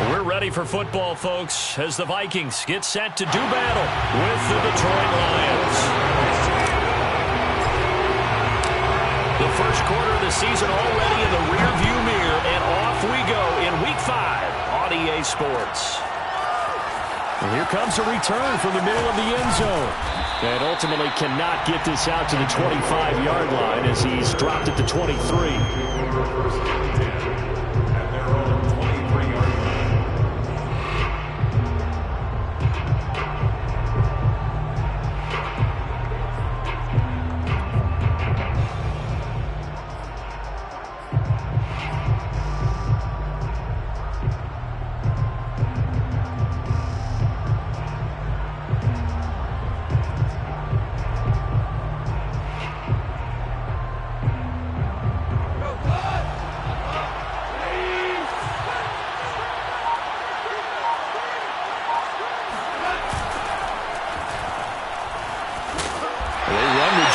We're ready for football, folks, as the Vikings get set to do battle with the Detroit Lions. The first quarter of the season already in the rearview mirror, and off we go in Week 5 on EA Sports. And here comes a return from the middle of the end zone. And ultimately cannot get this out to the 25-yard line as he's dropped at the 23.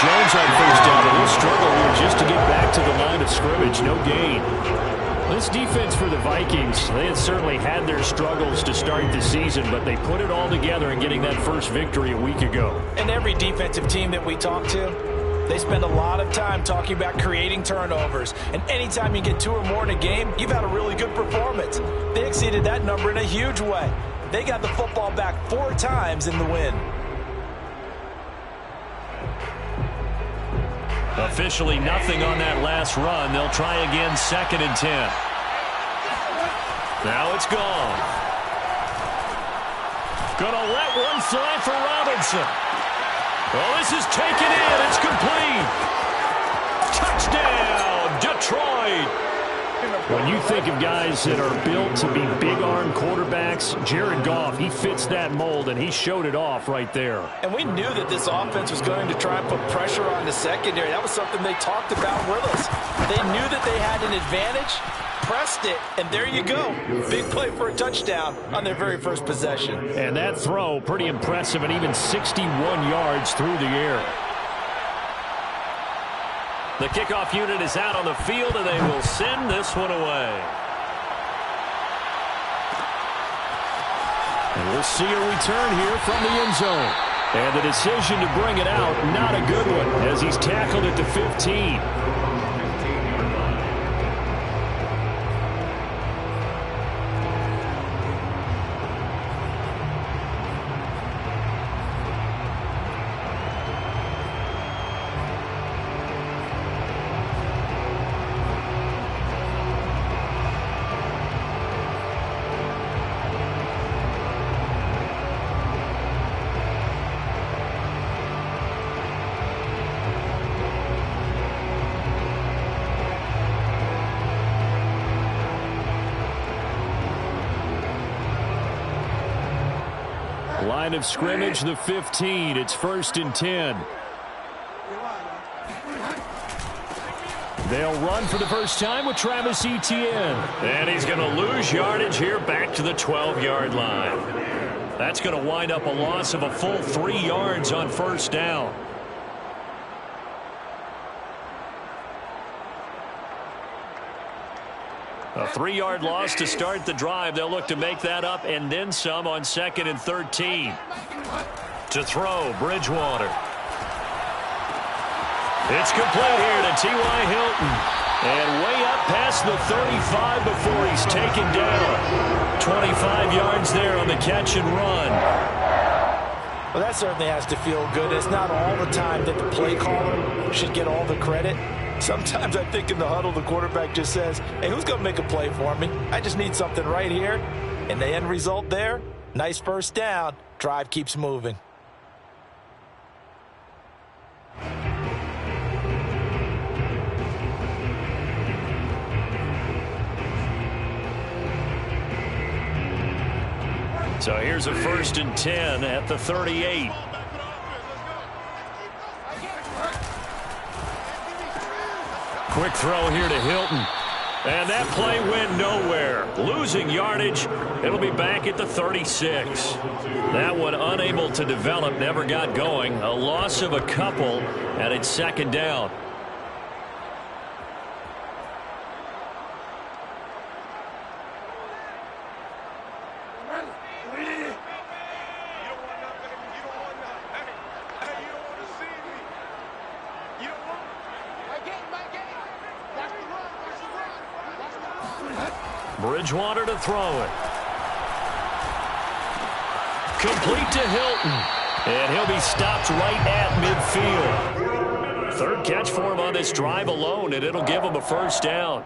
Jones on first down, and he'll struggle here just to get back to the line of scrimmage. No gain. This defense for the Vikings, they had certainly had their struggles to start the season, but they put it all together in getting that first victory a week ago. And every defensive team that we talk to, they spend a lot of time talking about creating turnovers. And anytime you get 2 or more in a game, you've had a really good performance. They exceeded that number in a huge way. They got the football back 4 times in the win. Officially nothing on that last run. They'll try again, 2nd and 10. Now it's gone. Gonna let one fly for Robinson. Well, this is taken in. It's complete. Touchdown, Detroit. When you think of guys that are built to be big-arm quarterbacks, Jared Goff, he fits that mold, and he showed it off right there. And we knew that this offense was going to try and put pressure on the secondary. That was something they talked about with us. They knew that they had an advantage, pressed it, and there you go. Big play for a touchdown on their very first possession. And that throw, pretty impressive, and even 61 yards through the air. The kickoff unit is out on the field, and they will send this one away. And we'll see a return here from the end zone. And the decision to bring it out, not a good one, as he's tackled at the 15. Line of scrimmage, the 15. It's 1st and 10. They'll run for the first time with Travis Etienne. And he's going to lose yardage here back to the 12-yard line. That's going to wind up a loss of a full 3 yards on first down. A 3-yard loss to start the drive. They'll look to make that up and then some on 2nd and 13. To throw, Bridgewater. It's complete here to T.Y. Hilton. And way up past the 35 before he's taken down. 25 yards there on the catch and run. Well, that certainly has to feel good. It's not all the time that the play caller should get all the credit. Sometimes I think in the huddle, the quarterback just says, hey, who's going to make a play for me? I just need something right here. And the end result there, nice first down. Drive keeps moving. So here's a 1st and 10 at the 38. Quick throw here to Hilton. And that play went nowhere. Losing yardage. It'll be back at the 36. That one unable to develop, never got going. A loss of a couple, and it's 2nd down. Bridgewater to throw it. Complete to Hilton. And he'll be stopped right at midfield. Third catch for him on this drive alone, and it'll give him a first down.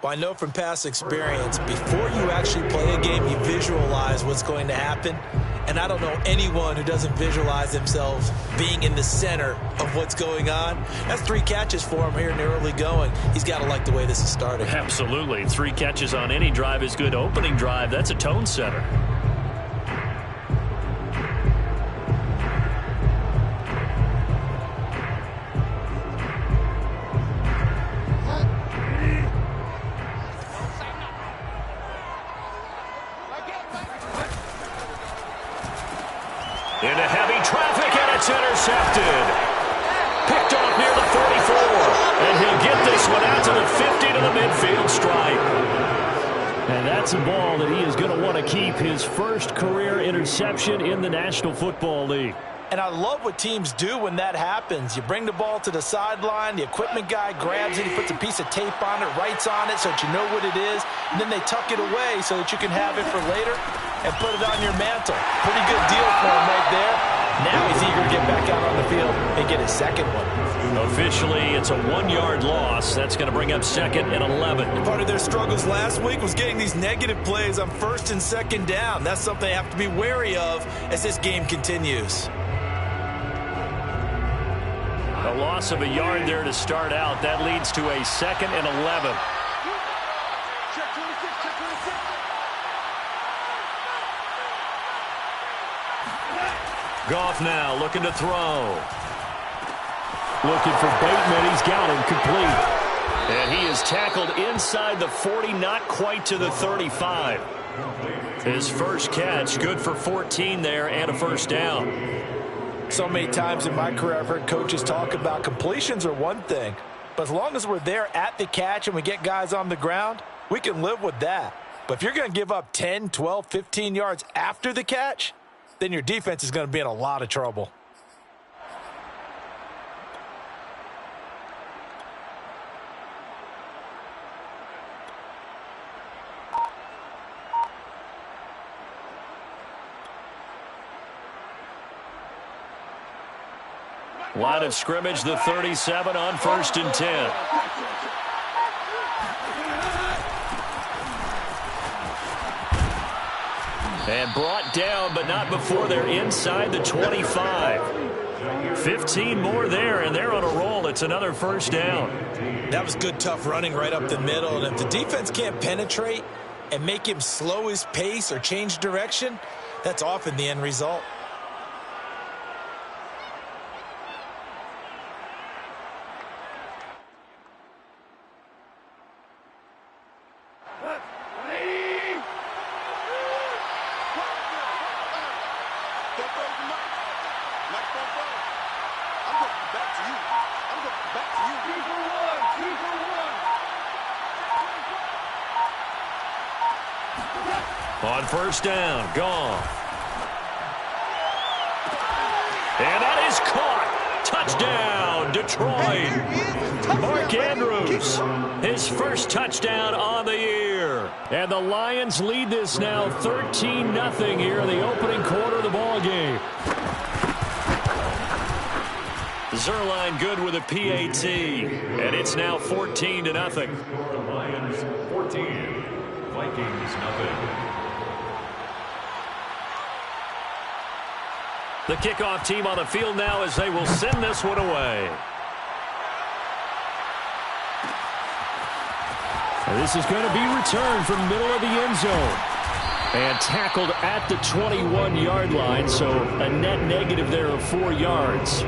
Well, I know from past experience, before you actually play a game, you visualize what's going to happen. And I don't know anyone who doesn't visualize themselves being in the center of what's going on. That's 3 catches for him here in the early going. He's got to like the way this is starting. Absolutely. 3 catches on any drive is good. Opening drive, that's a tone setter. Into heavy traffic, and it's intercepted. Picked off near the 44. And he'll get this one out to the 50 to the midfield stripe. And that's a ball that he is going to want to keep, his first career interception in the National Football League. And I love what teams do when that happens. You bring the ball to the sideline, the equipment guy grabs it, he puts a piece of tape on it, writes on it so that you know what it is, and then they tuck it away so that you can have it for later and put it on your mantle. Pretty good deal for him right there. Now he's eager to get back out on the field and get his second one. Officially, it's a 1-yard loss. That's going to bring up 2nd and 11. Part of their struggles last week was getting these negative plays on 1st and 2nd down. That's something they have to be wary of as this game continues. A loss of a yard there to start out. That leads to a 2nd and 11. Goff now looking to throw. Looking for Bateman. He's got him complete. And he is tackled inside the 40, not quite to the 35. His first catch, good for 14 there and a first down. So many times in my career I've heard coaches talk about completions are one thing, but as long as we're there at the catch and we get guys on the ground, we can live with that. But if you're going to give up 10, 12, 15 yards after the catch, then your defense is going to be in a lot of trouble. Line of scrimmage, the 37 on 1st and 10. And brought down, but not before they're inside the 25. 15 more there, and they're on a roll. It's another first down. That was good, tough running right up the middle. And if the defense can't penetrate and make him slow his pace or change direction, that's often the end result. On first down, Goff. And that is caught. Touchdown, Detroit. Mark Andrews, his first touchdown on the year. And the Lions lead this now 13-0 here in the opening quarter of the ball game. Zuerlein good with a PAT, and it's now 14-0. Lions 14, Vikings 0. The kickoff team on the field now as they will send this one away. This is going to be returned from middle of the end zone. And tackled at the 21-yard line, so a net negative there of 4 yards.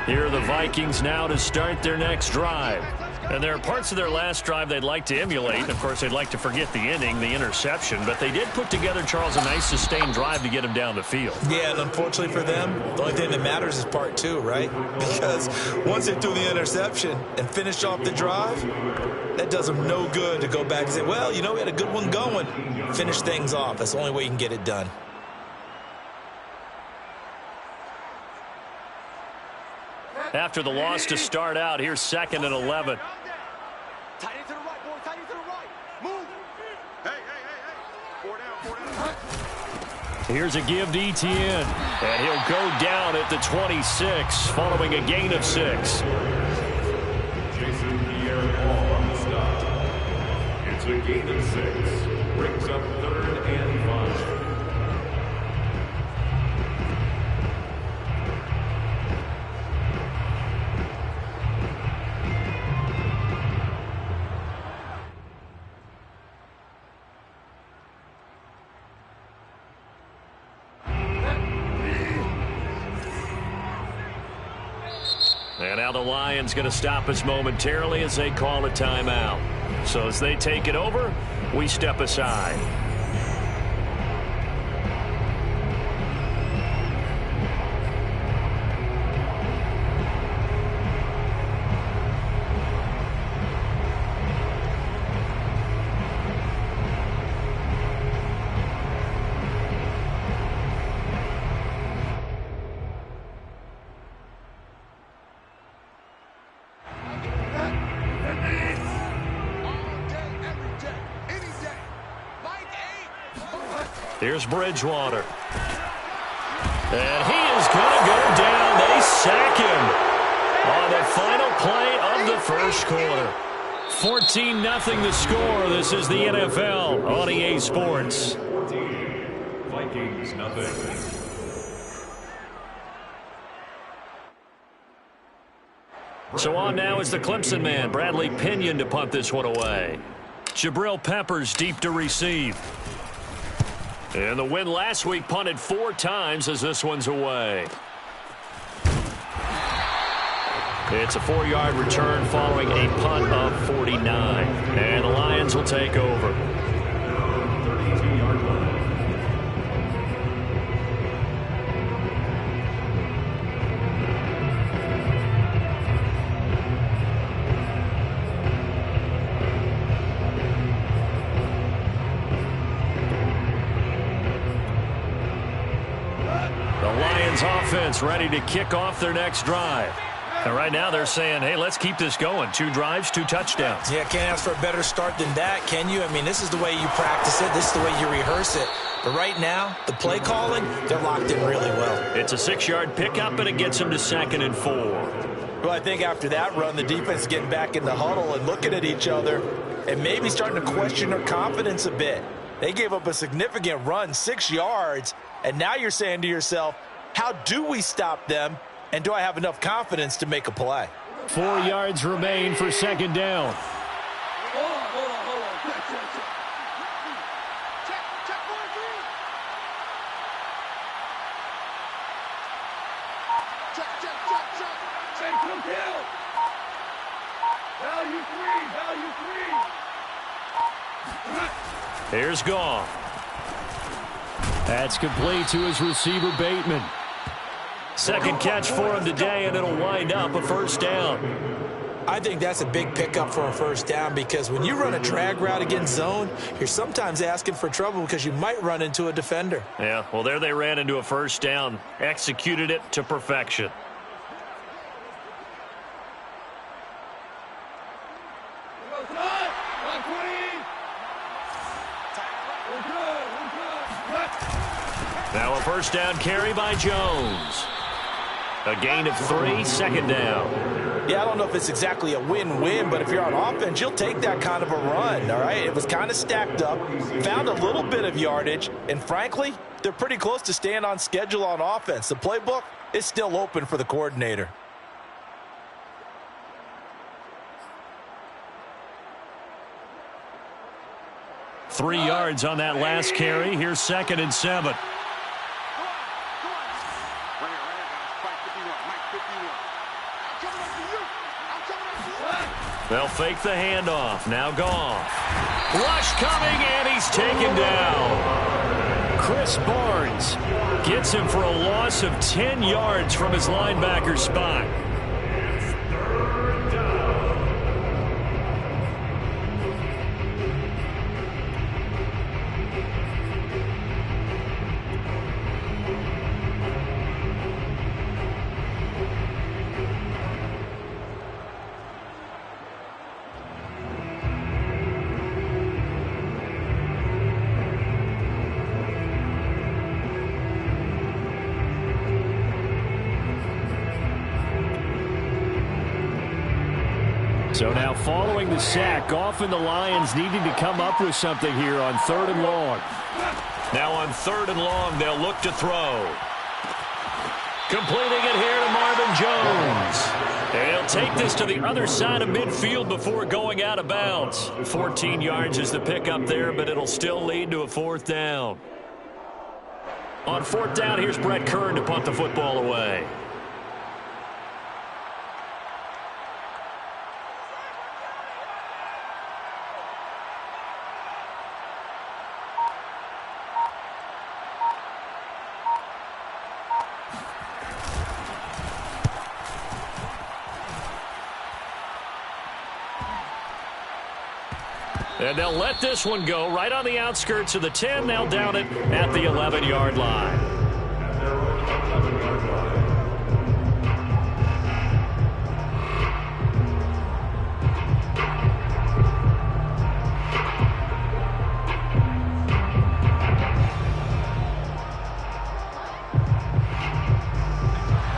Here are the Vikings now to start their next drive. And there are parts of their last drive they'd like to emulate. Of course, they'd like to forget the inning, the interception. But they did put together, Charles, a nice sustained drive to get him down the field. Yeah, and unfortunately for them, the only thing that matters is part two, right? Because once they threw the interception and finished off the drive, that does them no good to go back and say, well, you know, we had a good one going. Finish things off. That's the only way you can get it done. After the loss to start out, here's 2nd and 11. Tight end to the right, boy. Tight end to the right. Move. Hey. 4 down. Here's a give to Etienne. And he'll go down at the 26, following a gain of 6. Jason Pierre-Paul on the stop. It's a gain of 6. Brings up 3rd and 5. And now the Lions going to stop us momentarily as they call a timeout. So as they take it over, we step aside. Here's Bridgewater. And he is going to go down. They sack him on the final play of the first quarter. 14-0 the score. This is the NFL on EA Sports. 14. Vikings nothing. So on now is the Clemson man, Bradley Pinion, to punt this one away. Jabril Peppers deep to receive. And the win last week punted 4 times as this one's away. It's a 4-yard return following a punt of 49. And the Lions will take over. 32-yard line. Offense ready to kick off their next drive. And right now they're saying, hey, let's keep this going. 2 drives, 2 touchdowns. Yeah, can't ask for a better start than that, can you? I mean, this is the way you practice it. This is the way you rehearse it. But right now, the play calling, they're locked in really well. It's a 6-yard pickup, and it gets them to 2nd and 4. Well, I think after that run, the defense is getting back in the huddle and looking at each other and maybe starting to question their confidence a bit. They gave up a significant run, 6 yards, and now you're saying to yourself, how do we stop them, and do I have enough confidence to make a play? 4 yards remain for 2nd down. Hold on. Check 1, 3. Check. Take him down. Value 3. Here's Goff. That's complete to his receiver, Bateman. Second catch for him today, and it'll wind up a 1st down. I think that's a big pickup for a 1st down because when you run a drag route against zone, you're sometimes asking for trouble because you might run into a defender. Yeah, well, there they ran into a 1st down, executed it to perfection. Now a 1st down carry by Jones. A gain of 3, 2nd down. Yeah, I don't know if it's exactly a win-win, but if you're on offense, you'll take that kind of a run, all right? It was kind of stacked up, found a little bit of yardage, and frankly, they're pretty close to staying on schedule on offense. The playbook is still open for the coordinator. Three yards on that last carry. Here's 2nd and 7. They'll fake the handoff. Now Goff. Rush coming, and he's taken down. Chris Barnes gets him for a loss of 10 yards from his linebacker spot. So now following the sack, Goff and the Lions needing to come up with something here on 3rd and long. Now on 3rd and long, they'll look to throw. Completing it here to Marvin Jones. And he'll take this to the other side of midfield before going out of bounds. 14 yards is the pickup there, but it'll still lead to a 4th down. On 4th down, here's Brett Kern to punt the football away. And they'll let this one go right on the outskirts of the 10. They'll down it at the 11-yard line.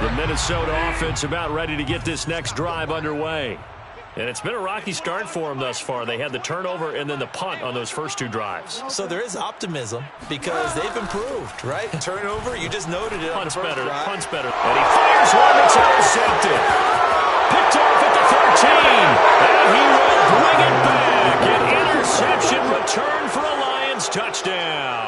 The Minnesota offense about ready to get this next drive underway. And it's been a rocky start for them thus far. They had the turnover and then the punt on those first 2 drives. So there is optimism because they've improved, right? Turnover, you just noted it. Punt's better. Punt's better. And he fires one that's intercepted. Picked off at the 13. And he will bring it back. An interception return for a Lions touchdown.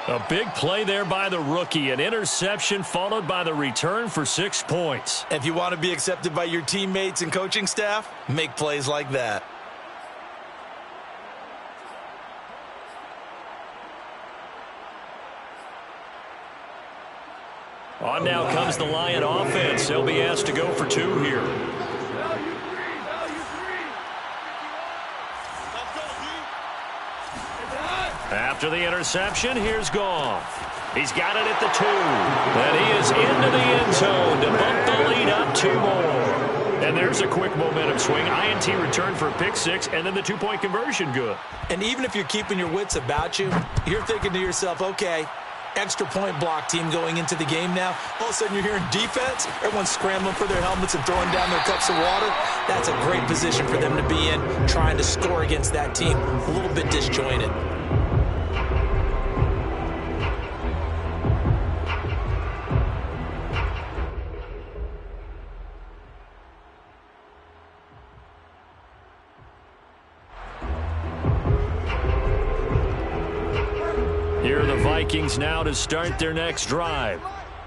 A big play there by the rookie. An interception followed by the return for 6 points. If you want to be accepted by your teammates and coaching staff, make plays like that. On now comes the Lion offense. They'll be asked to go for 2 here. After the interception, here's Goff. He's got it at the 2. And he is into the end zone to bump the lead up 2 more. And there's a quick momentum swing. INT return for a pick 6, and then the 2-point conversion good. And even if you're keeping your wits about you, you're thinking to yourself, okay, extra point block team going into the game now. All of a sudden you're hearing defense. Everyone's scrambling for their helmets and throwing down their cups of water. That's a great position for them to be in, trying to score against that team. A little bit disjointed. Here are the Vikings now to start their next drive.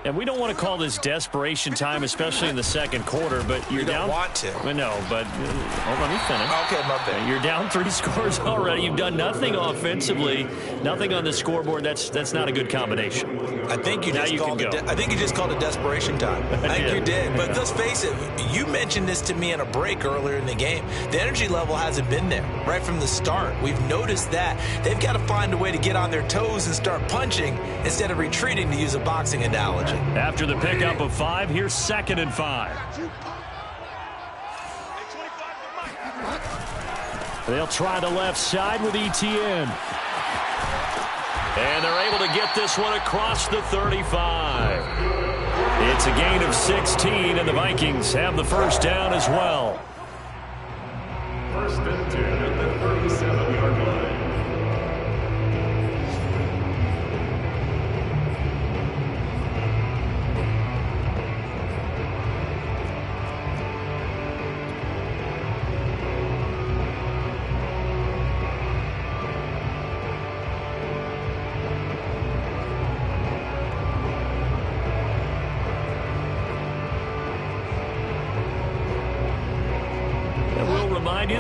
And we don't want to call this desperation time, especially in the second quarter, but you're down. You don't want to. No, but let me finish. Okay, my bad. You're down 3 scores already. You've done nothing offensively, nothing on the scoreboard. That's not a good combination. I think you just called it. I think you just called it desperation time. I think you did. But let's face it. You mentioned this to me in a break earlier in the game. The energy level hasn't been there right from the start. We've noticed that they've got to find a way to get on their toes and start punching instead of retreating, to use a boxing analogy. After the pickup of 5, here's 2nd and 5. They'll try the left side with ETN. And they're able to get this one across the 35. It's a gain of 16, and the Vikings have the first down as well. 1st and 10 at the 37-yard line.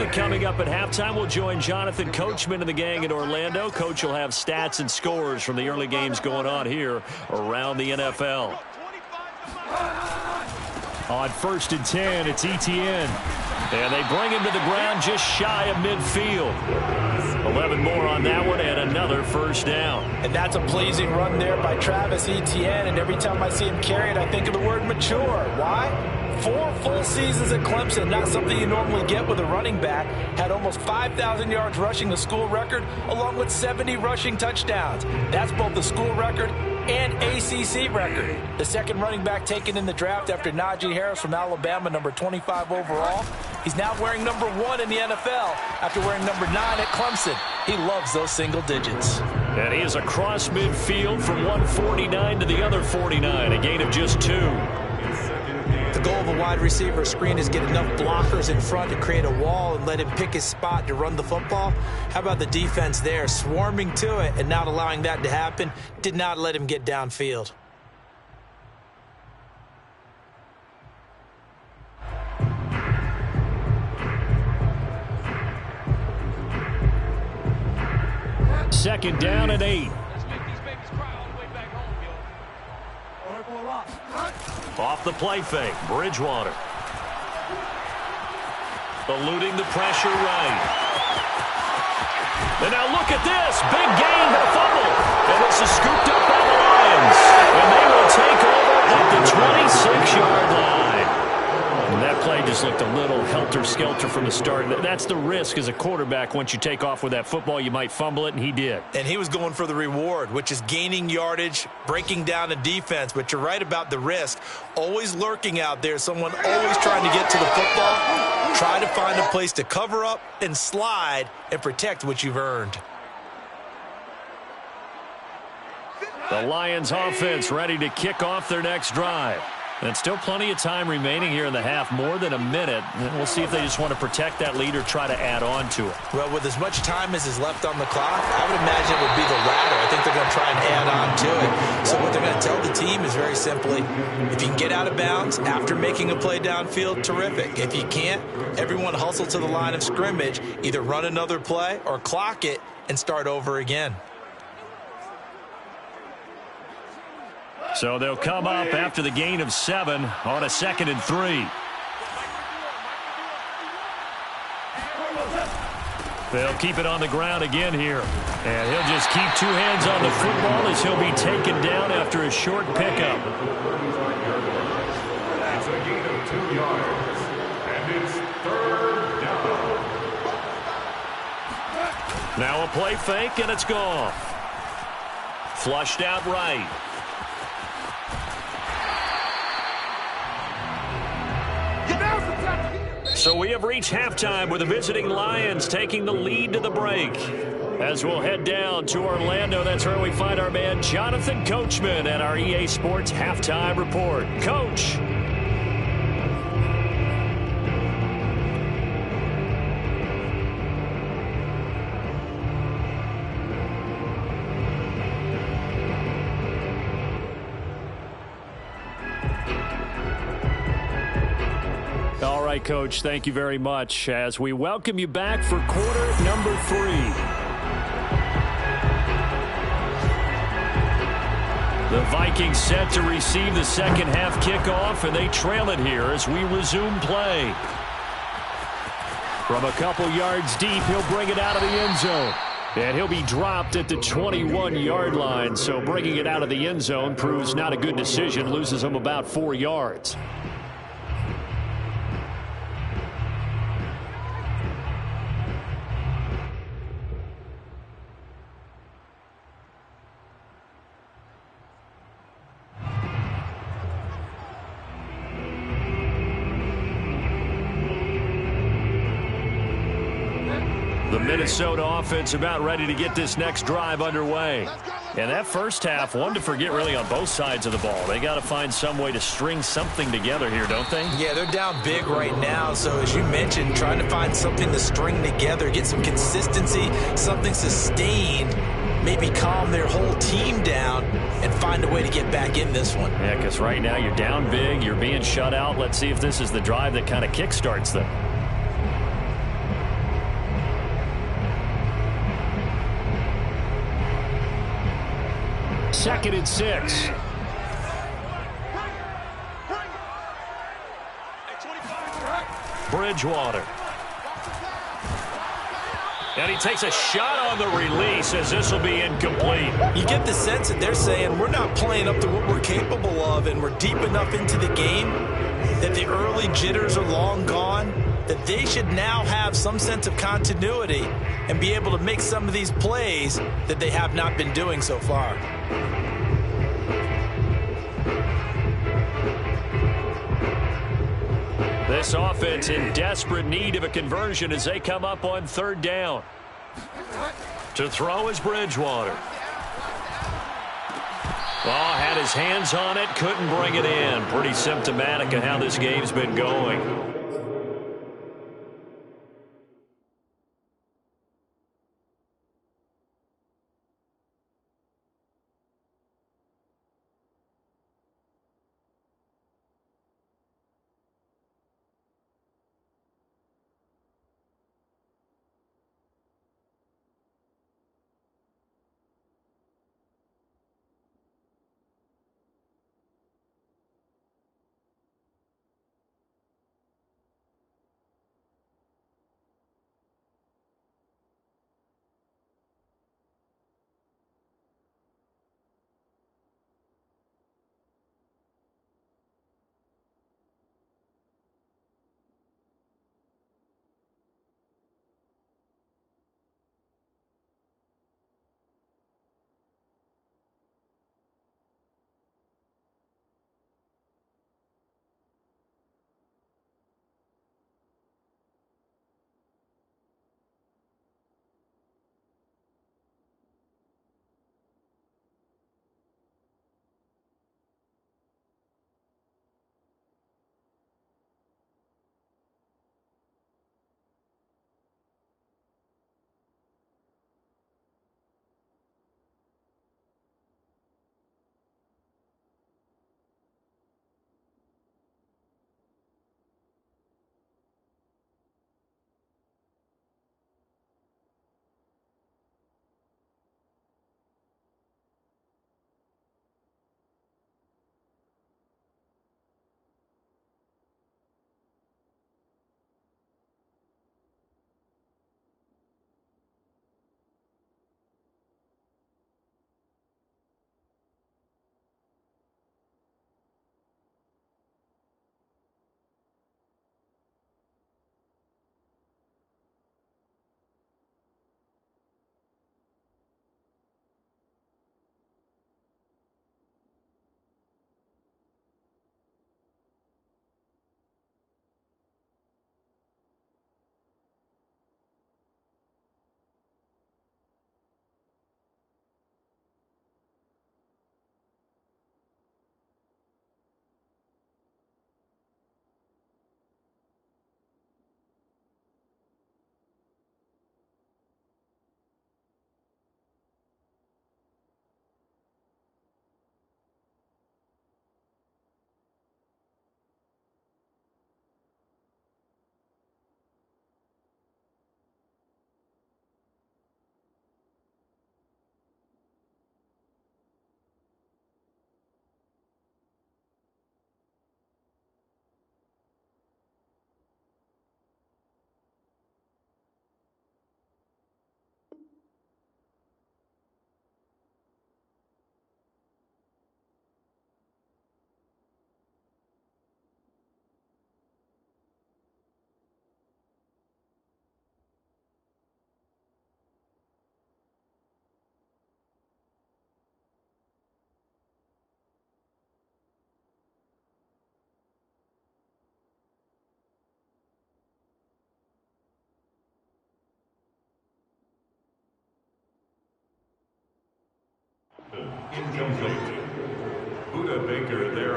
And coming up at halftime, we'll join Jonathan Coachman and the gang in Orlando. Coach will have stats and scores from the early games going on here around the NFL. On 1st and 10, it's Etienne. And they bring him to the ground just shy of midfield. 11 more on that one and another first down. And that's a pleasing run there by Travis Etienne. And every time I see him carry it, I think of the word mature. Why? 4 full seasons at Clemson, not something you normally get with a running back. Had almost 5,000 yards rushing, the school record, along with 70 rushing touchdowns. That's both the school record and ACC record. The second running back taken in the draft after Najee Harris from Alabama, number 25 overall. He's now wearing number 1 in the NFL after wearing number 9 at Clemson. He loves those single digits. And he is across midfield from 149 to the other 49, a gain of just 2. The goal of a wide receiver screen is get enough blockers in front to create a wall and let him pick his spot to run the football. How about the defense there, swarming to it and not allowing that to happen? Did not let him get downfield. Second down and 8. Off the play fake, Bridgewater. Eluding the pressure right. And now look at this. Big gain, but a fumble. And this is scooped up by the Lions. And they will take over at the 26-yard line. And that play just looked a little helter-skelter from the start. That's the risk as a quarterback. Once you take off with that football, you might fumble it, and he did. And he was going for the reward, which is gaining yardage, breaking down a defense. But you're right about the risk. Always lurking out there. Someone always trying to get to the football. Try to find a place to cover up and slide and protect what you've earned. The Lions offense ready to kick off their next drive. And still plenty of time remaining here in the half, more than a minute. And we'll see if they just want to protect that lead or try to add on to it. Well, with as much time as is left on the clock, I would imagine it would be the latter. I think they're going to try and add on to it. So what they're going to tell the team is very simply, if you can get out of bounds after making a play downfield, terrific. If you can't, everyone hustle to the line of scrimmage, either run another play or clock it and start over again. So they'll come up after the gain of 7 on a 2nd and 3. They'll keep it on the ground again here. And he'll just keep 2 hands on the football as he'll be taken down after a short pickup. It's a gain of 2 yards. And it's 3rd down. Now a play fake, and it's gone. Flushed out right. So we have reached halftime with the visiting Lions taking the lead to the break. As we'll head down to Orlando, that's where we find our man Jonathan Coachman at our EA Sports Halftime Report. Coach. All right, Coach, thank you very much as we welcome you back for quarter number 3. The Vikings set to receive the second half kickoff, and they trail it here as we resume play. From a couple yards deep, he'll bring it out of the end zone. And he'll be dropped at the 21-yard line, so bringing it out of the end zone proves not a good decision, loses him about 4 yards. The Minnesota offense about ready to get this next drive underway. And that first half, one to forget really on both sides of the ball. They got to find some way to string something together here, don't they? Yeah, they're down big right now. So as you mentioned, trying to find something to string together, get some consistency, something sustained, maybe calm their whole team down and find a way to get back in this one. Yeah, because right now you're down big, you're being shut out. Let's see if this is the drive that kind of kickstarts them. 2nd and 6. Bridgewater. And he takes a shot on the release as this will be incomplete. You get the sense that they're saying we're not playing up to what we're capable of, and we're deep enough into the game that the early jitters are long gone, that they should now have some sense of continuity and be able to make some of these plays that they have not been doing so far. This offense in desperate need of a conversion as they come up on 3rd down. To throw is Bridgewater. Oh, had his hands on it, couldn't bring it in. Pretty symptomatic of how this game's been going.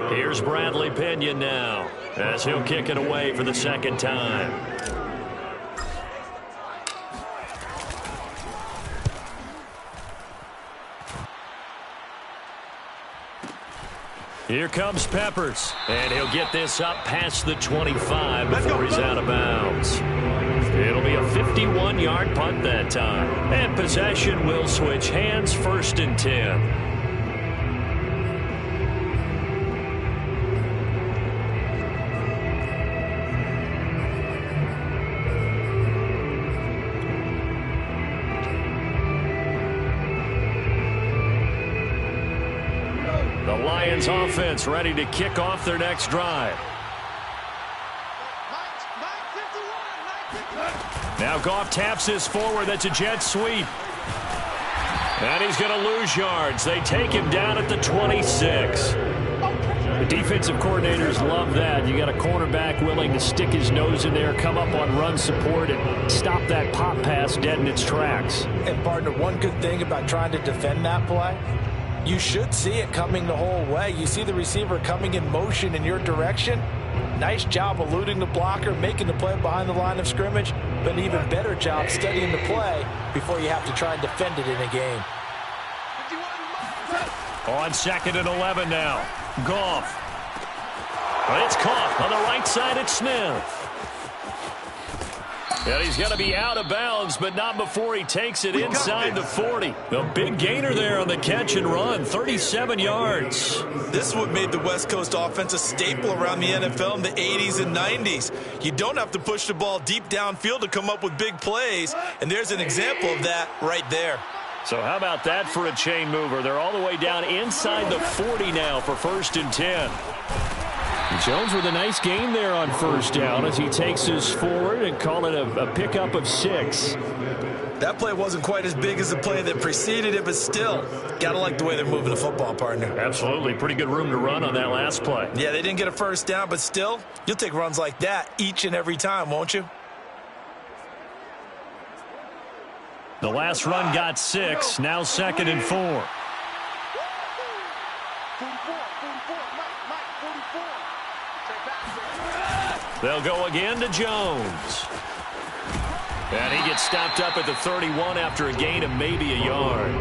Here's Bradley Pinion now as he'll kick it away for the 2nd time. Here comes Peppers, and he'll get this up past the 25 before he's out of bounds. It'll be a 51-yard punt that time, and possession will switch hands, 1st and 10. Lions offense ready to kick off their next drive. Now Goff taps this forward. That's a jet sweep. And he's going to lose yards. They take him down at the 26. The defensive coordinators love that. You got a cornerback willing to stick his nose in there, come up on run support, and stop that pop pass dead in its tracks. And, partner, one good thing about trying to defend that play, you should see it coming the whole way. You see the receiver coming in motion in your direction. Nice job eluding the blocker, making the play behind the line of scrimmage, but an even better job studying the play before you have to try and defend it in a game. On 2nd and 11 now. Goff. It's caught on the right side at Smith. And he's going to be out of bounds, but not before he takes it inside the 40. A big gainer there on the catch and run, 37 yards. This is what made the West Coast offense a staple around the NFL in the 80s and 90s. You don't have to push the ball deep downfield to come up with big plays, and there's an example of that right there. So how about that for a chain mover? They're all the way down inside the 40 now for 1st and 10. Jones with a nice gain there on 1st down as he takes us forward and call it a pickup of 6. That play wasn't quite as big as the play that preceded it, but still, gotta like the way they're moving the football, partner. Absolutely. Pretty good room to run on that last play. Yeah, they didn't get a 1st down, but still, you'll take runs like that each and every time, won't you? The last run got 6. Now 2nd and 4. They'll go again to Jones. And he gets stopped up at the 31 after a gain of maybe a yard.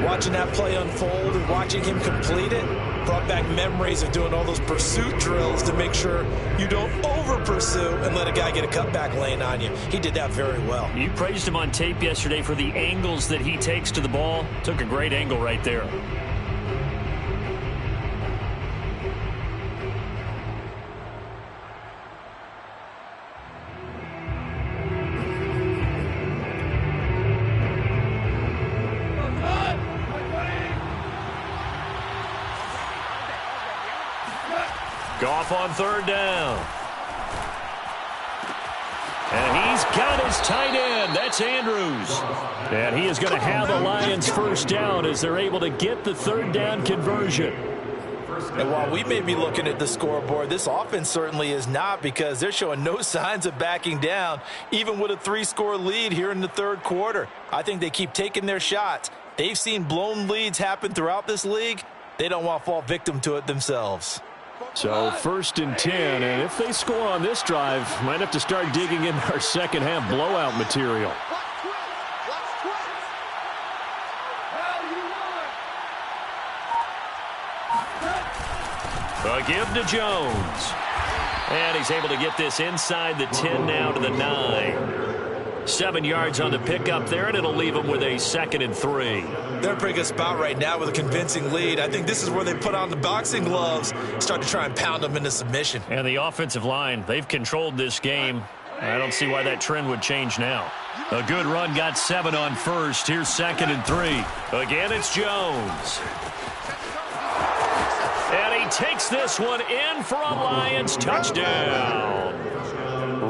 Watching that play unfold and watching him complete it brought back memories of doing all those pursuit drills to make sure you don't over-pursue and let a guy get a cutback lane on you. He did that very well. You praised him on tape yesterday for the angles that he takes to the ball. Took a great angle right there. Goff on 3rd down. And he's got his tight end. That's Andrews. And he is going to have the Lions 1st down as they're able to get the 3rd down conversion. And while we may be looking at the scoreboard, this offense certainly is not, because they're showing no signs of backing down, even with a 3-score lead here in the 3rd quarter. I think they keep taking their shots. They've seen blown leads happen throughout this league. They don't want to fall victim to it themselves. So 1st and 10, and if they score on this drive, might have to start digging in our second half blowout material. A give to Jones. And he's able to get this inside the 10 now to the 9. 7 yards on the pickup there, and it'll leave them with a 2nd and 3. They're in a pretty good spot right now with a convincing lead. I think this is where they put on the boxing gloves, start to try and pound them into submission. And the offensive line, they've controlled this game. I don't see why that trend would change now. A good run got 7 on 1st. Here's 2nd and 3. Again, it's Jones. And he takes this one in for a Lions touchdown.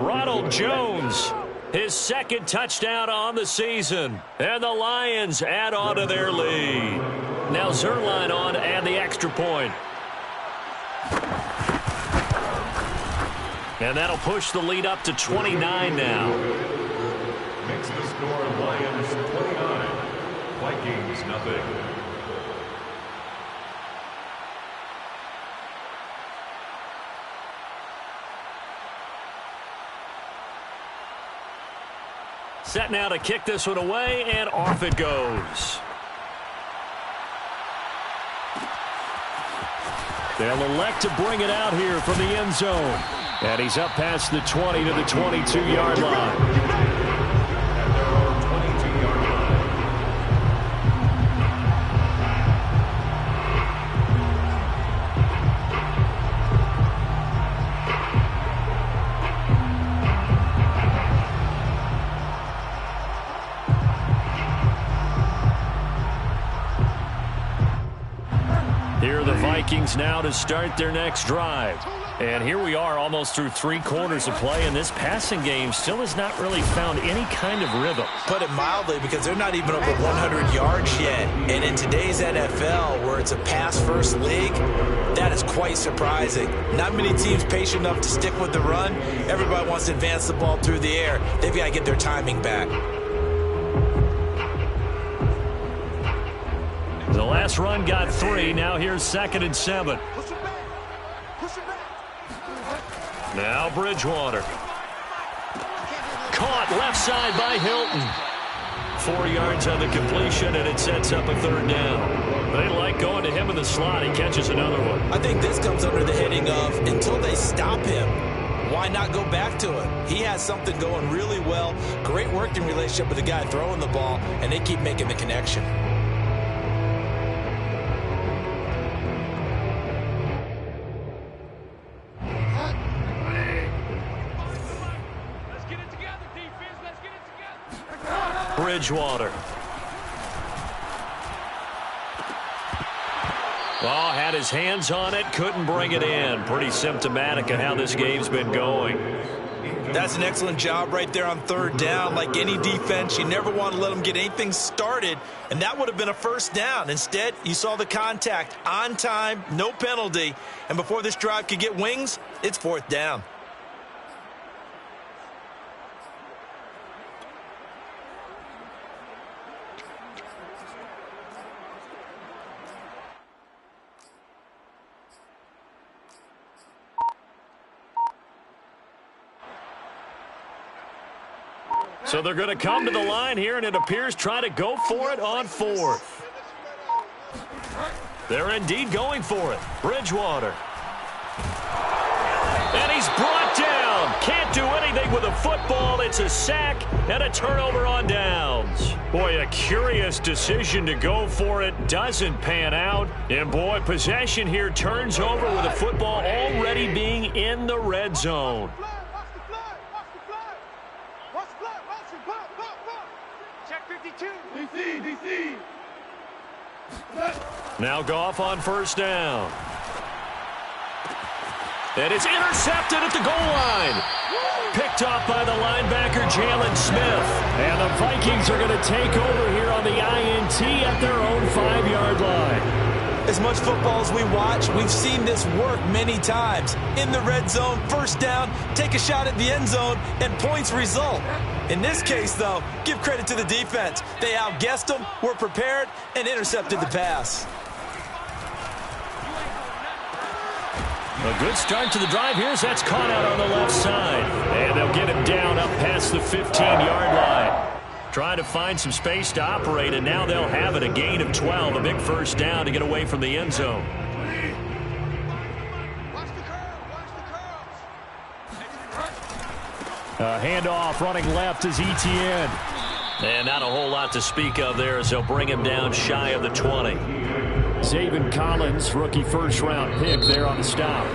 Ronald Jones, his 2nd touchdown on the season. And the Lions add on to their lead. Now Zuerlein on to add the extra point. And that'll push the lead up to 29 now. Makes the score Lions 29, Vikings nothing. Set now to kick this one away, and off it goes. They'll elect to bring it out here from the end zone. And he's up past the 20 to the 22-yard line. Here are the Vikings now to start their next drive. And here we are almost through 3 quarters of play, and this passing game still has not really found any kind of rhythm. Put it mildly, because they're not even over 100 yards yet. And in today's NFL, where it's a pass-first league, that is quite surprising. Not many teams patient enough to stick with the run. Everybody wants to advance the ball through the air. They've got to get their timing back. The last run got 3. Now here's 2nd and 7. Now Bridgewater. Caught left side by Hilton. 4 yards on the completion, and it sets up a 3rd down. They like going to him in the slot. He catches another one. I think this comes under the heading of until they stop him, why not go back to it? He has something going really well. Great working relationship with the guy throwing the ball, and they keep making the connection. Bridgewater. Oh, had his hands on it, couldn't bring it in. Pretty symptomatic of how this game's been going. That's an excellent job right there on 3rd down. Like any defense, you never want to let them get anything started, and that would have been a 1st down. Instead, you saw the contact on time, no penalty, and before this drive could get wings, it's 4th down. So they're going to come to the line here, and it appears try to go for it on 4th. They're indeed going for it. Bridgewater. And he's brought down. Can't do anything with a football. It's a sack and a turnover on downs. Boy, a curious decision to go for it. Doesn't pan out. And boy, possession here turns over with the football already being in the red zone. Now Goff on 1st down. And it's intercepted at the goal line. Picked off by the linebacker, Jalen Smith. And the Vikings are going to take over here on the INT at their own 5-yard line. As much football as we watch, we've seen this work many times. In the red zone, 1st down, take a shot at the end zone, and points result. In this case, though, give credit to the defense. They outguessed them, were prepared, and intercepted the pass. A good start to the drive. Here's that's caught out on the left side. And they'll get him down up past the 15-yard line. Trying to find some space to operate, and now they'll have it. A gain of 12, a big 1st down to get away from the end zone. Handoff running left is Etienne. And not a whole lot to speak of there as they'll bring him down shy of the 20. Zaven Collins, rookie 1st-round pick there on the stop.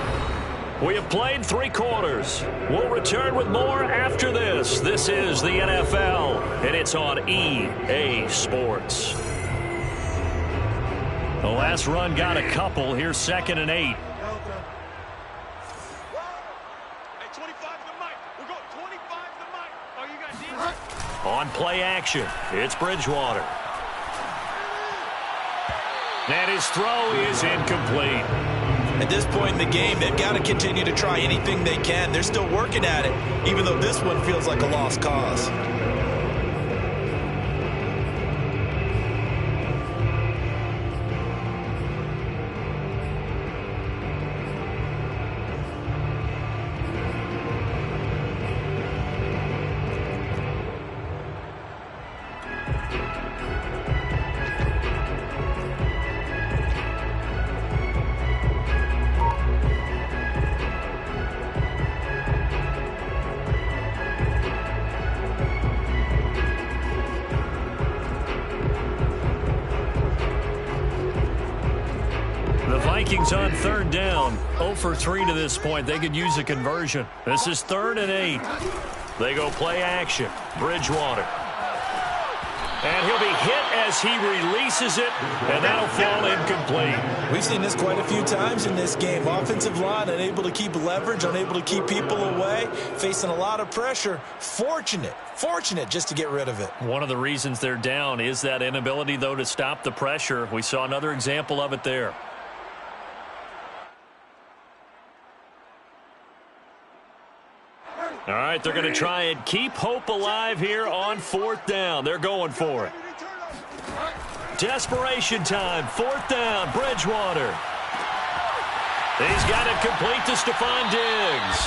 We have played 3 quarters. We'll return with more after this. This is the NFL, and it's on EA Sports. The last run got a couple. Here's 2nd and 8. On play action, it's Bridgewater. And his throw is incomplete. At this point in the game, they've got to continue to try anything they can. They're still working at it, even though this one feels like a lost cause. Vikings on 3rd down. 0 for 3 to this point. They could use a conversion. This is 3rd and 8. They go play action. Bridgewater. And he'll be hit as he releases it, and that'll fall incomplete. We've seen this quite a few times in this game. Offensive line unable to keep leverage, unable to keep people away, facing a lot of pressure. Fortunate just to get rid of it. One of the reasons they're down is that inability, though, to stop the pressure. We saw another example of it there. All right, they're going to try and keep hope alive here on 4th down. They're going for it. Desperation time, 4th down, Bridgewater. He's got it complete to Stephon Diggs.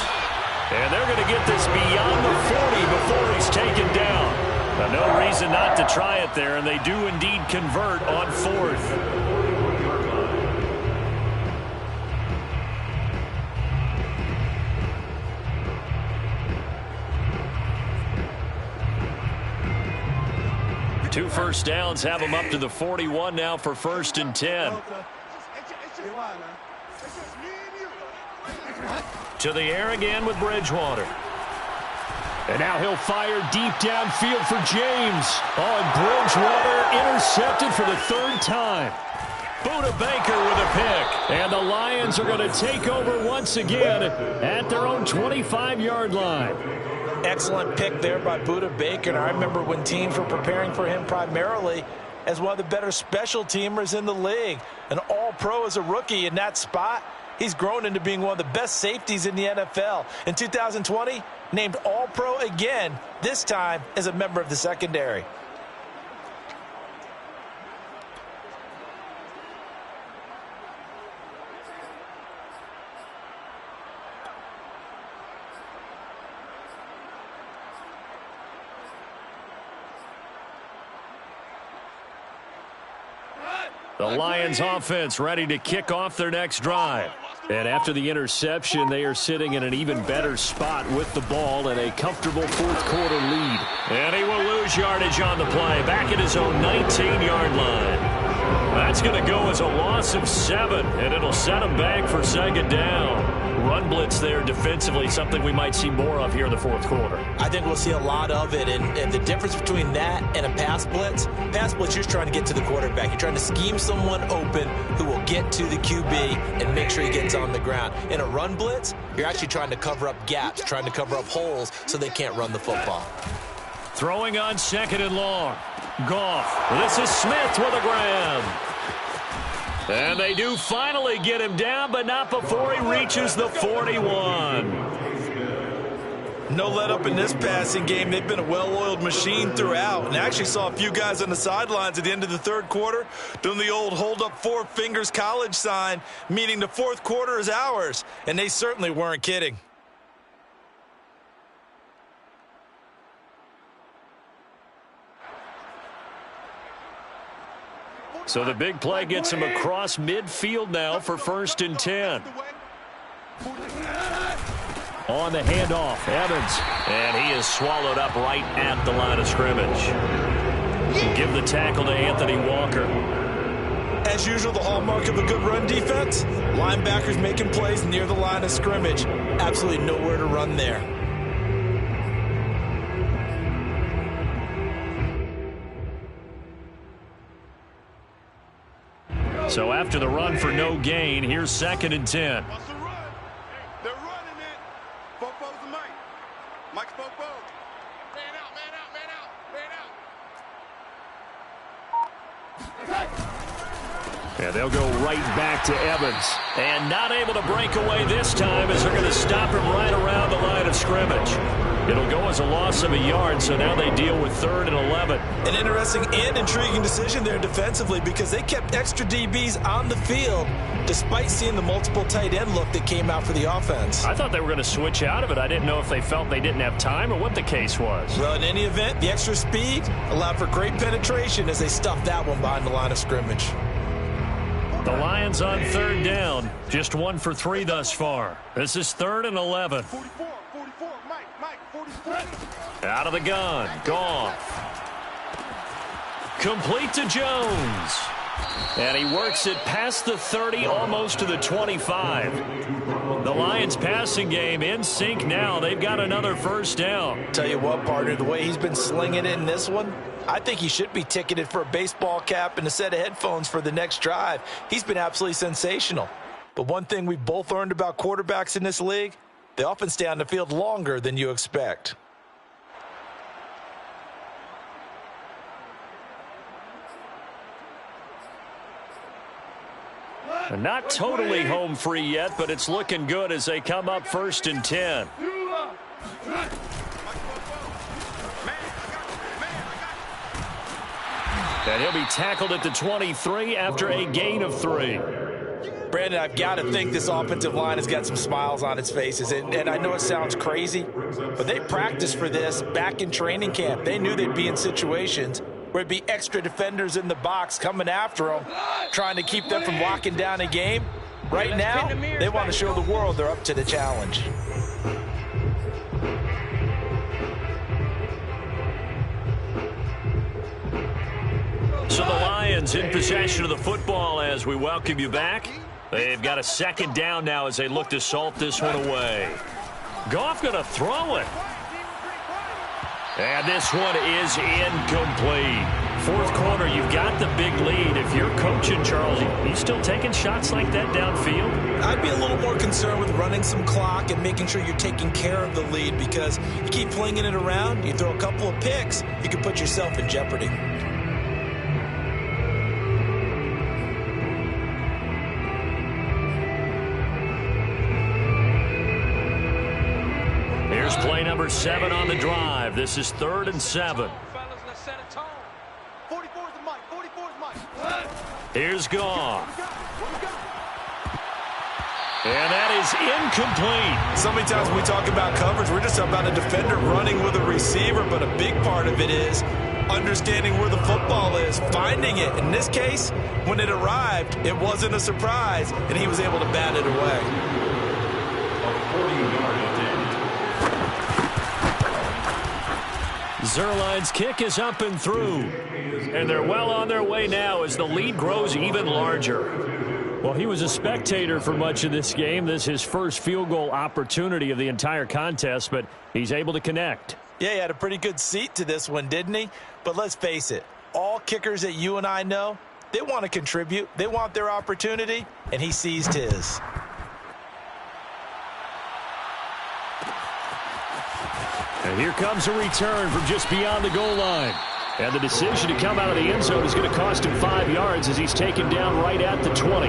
And they're going to get this beyond the 40 before he's taken down. Now, no reason not to try it there, and they do indeed convert on 4th. Two first downs have them up to the 41 now for 1st and 10. To the air again with Bridgewater. And now he'll fire deep downfield for James. Oh, and Bridgewater intercepted for the 3rd time. Budda Baker with a pick. And the Lions are going to take over once again at their own 25-yard line. Excellent pick there by Budda Baker. And I remember when teams were preparing for him primarily as one of the better special teamers in the league. An all-pro as a rookie in that spot. He's grown into being one of the best safeties in the NFL. In 2020, named all-pro again, this time as a member of the secondary. The Lions offense ready to kick off their next drive. And after the interception, they are sitting in an even better spot with the ball and a comfortable 4th quarter lead. And he will lose yardage on the play, back at his own 19-yard line. That's going to go as a loss of 7, and it'll set him back for 2nd down. Run blitz there defensively, something we might see more of here in the 4th quarter. I think we'll see a lot of it, and the difference between that and a pass blitz, you're just trying to get to the quarterback. You're trying to scheme someone open who will get to the QB and make sure he gets on the ground. In a run blitz, you're actually trying to cover up gaps, trying to cover up holes so they can't run the football. Throwing on 2nd and long. Goff. This is Smith with a grab. And they do finally get him down, but not before he reaches the 41. No let up in this passing game. They've been a well-oiled machine throughout. And I actually saw a few guys on the sidelines at the end of the 3rd quarter doing the old hold up 4 fingers college sign, meaning the 4th quarter is ours. And they certainly weren't kidding. So the big play gets him across midfield now for 1st and 10. On the handoff, Evans. And he is swallowed up right at the line of scrimmage. Give the tackle to Anthony Walker. As usual, the hallmark of a good run defense, linebackers making plays near the line of scrimmage. Absolutely nowhere to run there. So after the run for no gain, here's 2nd and 10. What's the run? They're running it. Fofo's the Mike. Mike's Fofo. Man out, man out, man out, man out. Yeah, they'll go right back to Evans. And not able to break away this time as they're going to stop him right around the line of scrimmage. It'll go as a loss of a yard, so now they deal with 3rd and 11. An interesting and intriguing decision there defensively because they kept extra DBs on the field despite seeing the multiple tight end look that came out for the offense. I thought they were going to switch out of it. I didn't know if they felt they didn't have time or what the case was. Well, in any event, the extra speed allowed for great penetration as they stuffed that one behind the line of scrimmage. The Lions on 3rd down, just 1 for 3 thus far. This is 3rd and 11. 44, Mike, 44. Out of the gun, Goff. Complete to Jones. And he works it past the 30, almost to the 25. The Lions passing game in sync now. They've got another first down. Tell you what, partner, the way he's been slinging it in this one, I think he should be ticketed for a baseball cap and a set of headphones for the next drive. He's been absolutely sensational. But one thing we both learned about quarterbacks in this league, they often stay on the field longer than you expect. Not totally home free yet, but it's looking good as they come up 1st and 10. And he'll be tackled at the 23 after a gain of 3. Brandon, I've got to think this offensive line has got some smiles on its faces. And I know it sounds crazy, but they practiced for this back in training camp. They knew they'd be in situations where there'd be extra defenders in the box coming after them, trying to keep them from locking down a game. Right now, they want to show the world they're up to the challenge. So the Lions in possession of the football as we welcome you back. They've got a second down now as they look to salt this one away. Goff going to throw it. And this one is incomplete. Fourth quarter, you've got the big lead. If you're coaching, Charles, you still taking shots like that downfield? I'd be a little more concerned with running some clock and making sure you're taking care of the lead, because you keep flinging it around, you throw a couple of picks, you can put yourself in jeopardy. Here's play number 7 on the drive. This is 3rd and 7. Here's Goff. And that is incomplete. So many times when we talk about coverage, we're just about a defender running with a receiver, but a big part of it is understanding where the football is, finding it. In this case, when it arrived, it wasn't a surprise, and he was able to bat it away. A 40-yard attempt. Zuerlein's kick is up and through. And they're well on their way now as the lead grows even larger. Well, he was a spectator for much of this game. This is his first field goal opportunity of the entire contest, but he's able to connect. Yeah, he had a pretty good seat to this one, didn't he? But let's face it, all kickers that you and I know, they want to contribute. They want their opportunity, and he seized his. And here comes a return from just beyond the goal line. And the decision to come out of the end zone is going to cost him 5 yards as he's taken down right at the 20.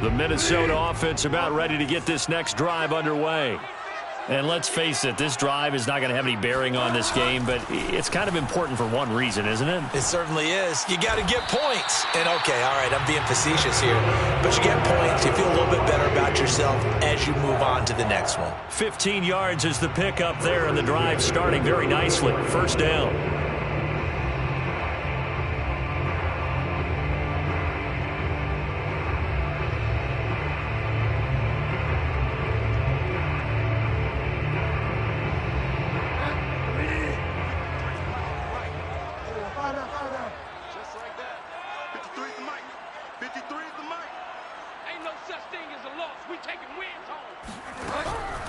The Minnesota offense about ready to get this next drive underway. And let's face it, this drive is not going to have any bearing on this game, but it's kind of important for one reason, isn't it? It certainly is. You got to get points. And, okay, all right, I'm being facetious here. But you get points, you feel a little bit better about yourself as you move on to the next one. 15 yards is the pickup there, and the drive starting very nicely. First down.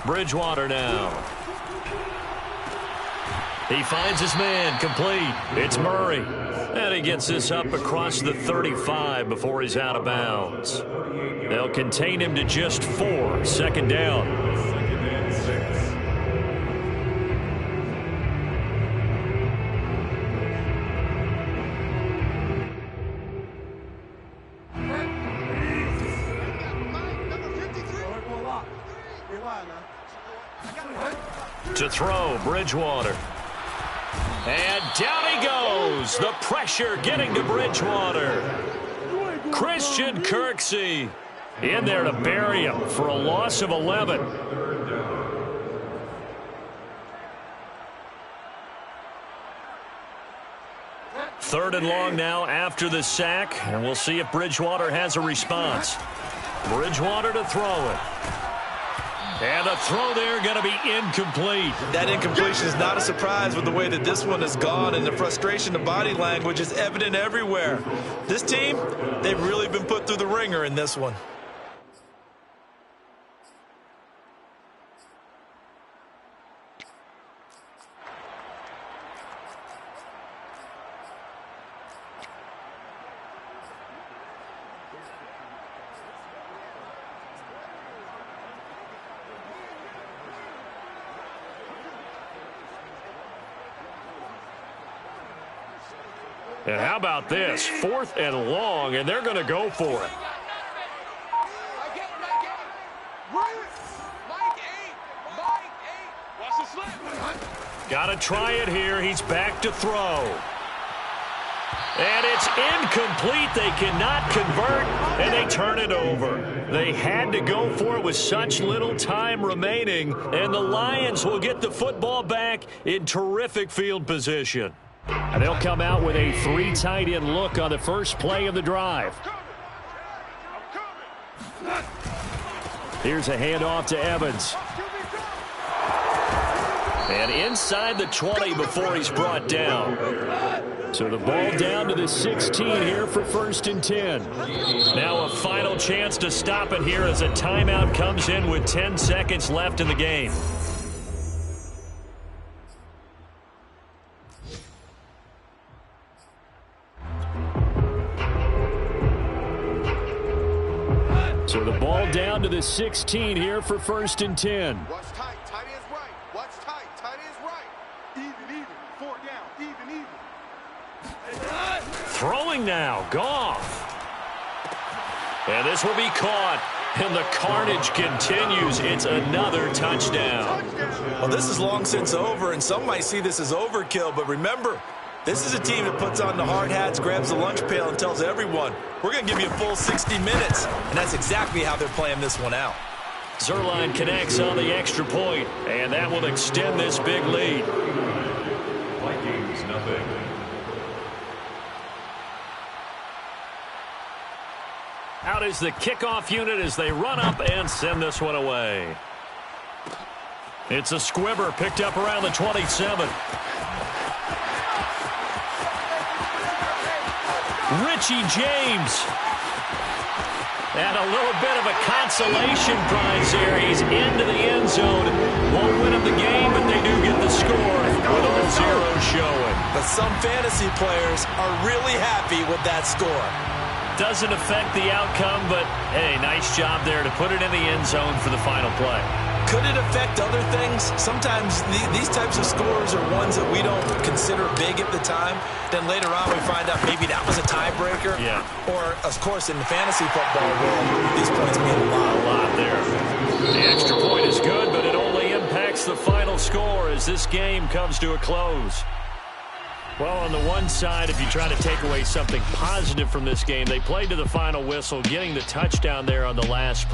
Bridgewater now. He finds his man, complete. It's Murray. And he gets this up across the 35 before he's out of bounds. They'll contain him to just 4. Second down. 2nd and 6. To throw, Bridgewater. And down he goes. The pressure getting to Bridgewater. Christian Kirksey in there to bury him for a loss of 11. 3rd and long now after the sack, and we'll see if Bridgewater has a response. Bridgewater to throw it. And the throw there going to be incomplete. That incompletion is not a surprise with the way that this one has gone, and the frustration, the body language is evident everywhere. This team, they've really been put through the ringer in this one. And how about this? 4th and long, and they're going to go for it. Got to try it here. He's back to throw. And it's incomplete. They cannot convert, and they turn it over. They had to go for it with such little time remaining, and the Lions will get the football back in terrific field position. And they'll come out with a 3 tight end look on the first play of the drive. Here's a handoff to Evans. And inside the 20 before he's brought down. So the ball down to the 16 here for 1st and 10. Now a final chance to stop it here as a timeout comes in with 10 seconds left in the game. So the ball down to the 16 here for 1st and 10. Watch tight. Tight ends right. Watch tight. Tight ends right. Even. 4 down. Even. Throwing now. Goff. And this will be caught. And the carnage continues. It's another touchdown. Well, this is long since over, and some might see this as overkill, but remember, this is a team that puts on the hard hats, grabs the lunch pail, and tells everyone, we're going to give you a full 60 minutes. And that's exactly how they're playing this one out. Zuerlein connects on the extra point, and that will extend this big lead. Vikings nothing. Out is the kickoff unit as they run up and send this one away. It's a squibber picked up around the 27. Richie James. And a little bit of a consolation prize here. He's into the end zone. Won't win him the game, but they do get the score with all zeros showing. But some fantasy players are really happy with that score. Doesn't affect the outcome, but, hey, nice job there to put it in the end zone for the final play. Could it affect other things? Sometimes these types of scores are ones that we don't consider big at the time. Then later on we find out maybe that was a tiebreaker. Yeah. Or, of course, in the fantasy football world, these points mean a lot. A lot there. The extra point is good, but it only impacts the final score as this game comes to a close. Well, on the one side, if you try to take away something positive from this game, they played to the final whistle, getting the touchdown there on the last play.